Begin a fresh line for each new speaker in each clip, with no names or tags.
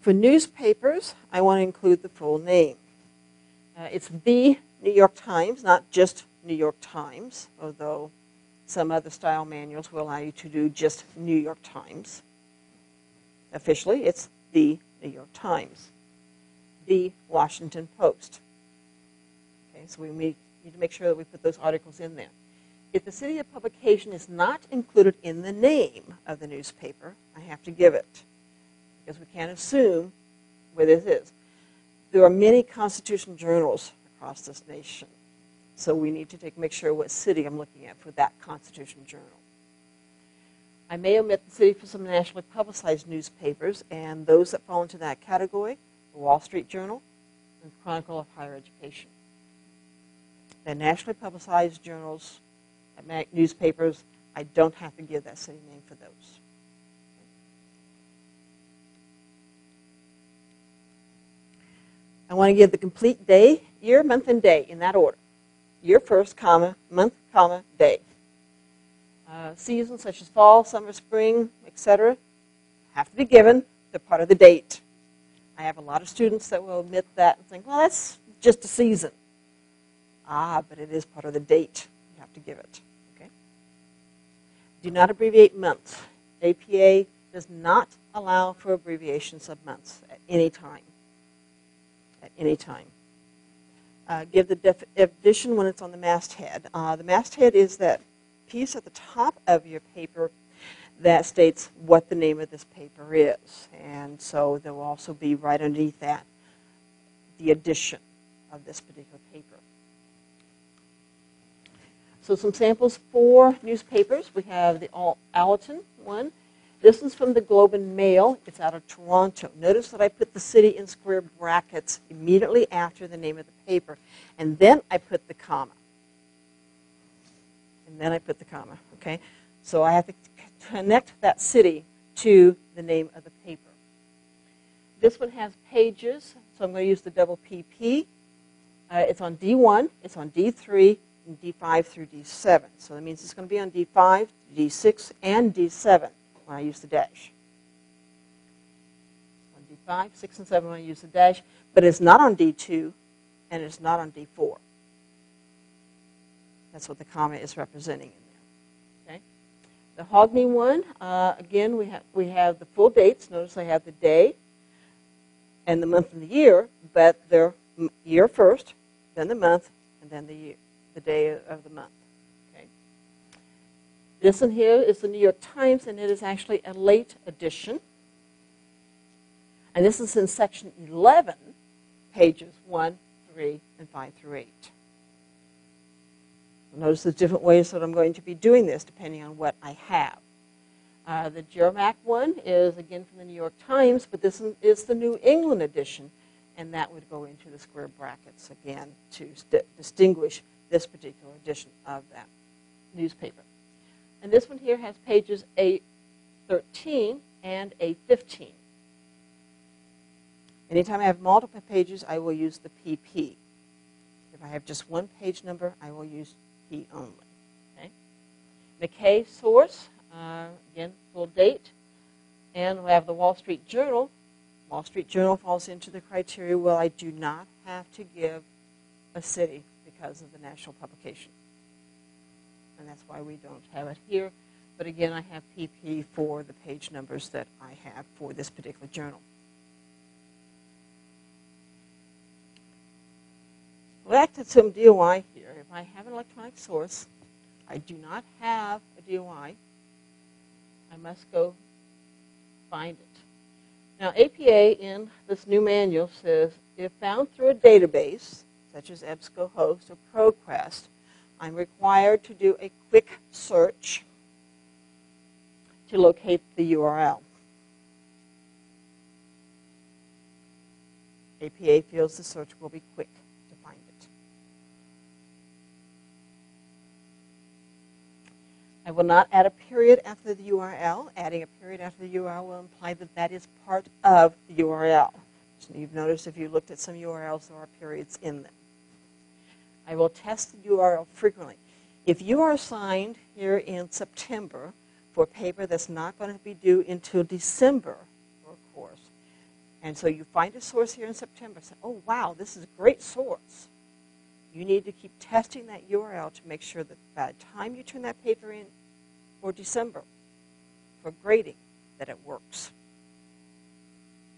For newspapers, I want to include the full name. It's the New York Times, not just New York Times, although some other style manuals will allow you to do just New York Times. Officially, it's the New York Times. The Washington Post. Okay, so we need to make sure that we put those articles in there. If the city of publication is not included in the name of the newspaper, I have to give it, because we can't assume where this is. There are many constitutional journals across this nation, so we need to make sure what city I'm looking at for that constitutional journal. I may omit the city for some nationally publicized newspapers, and those that fall into that category, the Wall Street Journal and Chronicle of Higher Education. The nationally publicized journals, newspapers, I don't have to give that city name for those. I want to give the complete day, year, month, and day in that order. Year first, comma, month, comma, day. Seasons such as fall, summer, spring, etc. have to be given. They're part of the date. I have a lot of students that will omit that and think, well, that's just a season. But it is part of the date. You have to give it. Okay? Do not abbreviate months. APA does not allow for abbreviations of months at any time. At any time. Give the edition when it's on the masthead. The masthead is that piece at the top of your paper that states what the name of this paper is. And so there will also be right underneath that the edition of this particular paper. So some samples for newspapers. We have the Allerton one. This is from the Globe and Mail. It's out of Toronto. Notice that I put the city in square brackets immediately after the name of the paper. And then I put the comma. And then I put the comma, okay? So I have to connect that city to the name of the paper. This one has pages, so I'm going to use the double PP. It's on D1, it's on D3, and D5 through D7. So that means it's going to be on D5, D6, and D7 when I use the dash. On D5, 6, and 7 when I use the dash, but it's not on D2, and it's not on D4. That's what the comma is representing in there. Okay. The Hogney one, again, we have the full dates. Notice I have the day and the month and the year, but they're year first, then the month, and then the year, the day of the month. Okay. This one here is the New York Times, and it is actually a late edition. And this is in section 11, pages 1, 3, and 5 through 8. Notice the different ways that I'm going to be doing this depending on what I have. The Jermac one is, again, from the New York Times, but this is the New England edition, and that would go into the square brackets, again, to distinguish this particular edition of that newspaper. And this one here has pages A13 and A15. Anytime I have multiple pages, I will use the PP. If I have just one page number, I will use P only. Okay? McKay source, again, full date. And we have the Wall Street Journal. Wall Street Journal falls into the criteria where I do not have to give a city because of the national publication. And that's why we don't have it here. But again, I have PP for the page numbers that I have for this particular journal. Back to some DOI here. If I have an electronic source, I do not have a DOI, I must go find it. Now, APA in this new manual says, if found through a database, such as EBSCOhost or ProQuest, I'm required to do a quick search to locate the URL. APA feels the search will be quick. I will not add a period after the URL. Adding a period after the URL will imply that that is part of the URL. So you've noticed if you looked at some URLs, there are periods in them. I will test the URL frequently. If you are assigned here in September for a paper that's not going to be due until December for a course, And so you find a source here in September, say, oh, wow, this is a great source. You need to keep testing that URL to make sure that by the time you turn that paper in for December, for grading, that it works.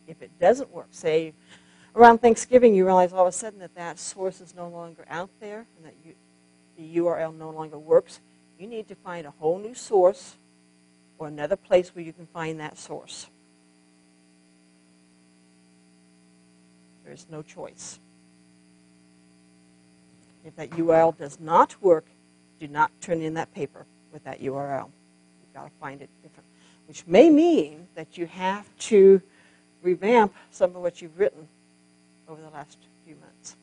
If it doesn't work, say around Thanksgiving you realize all of a sudden that that source is no longer out there and that the URL no longer works, you need to find a whole new source or another place where you can find that source. There's no choice. If that URL does not work, do not turn in that paper with that URL. You've got to find it different, which may mean that you have to revamp some of what you've written over the last few months.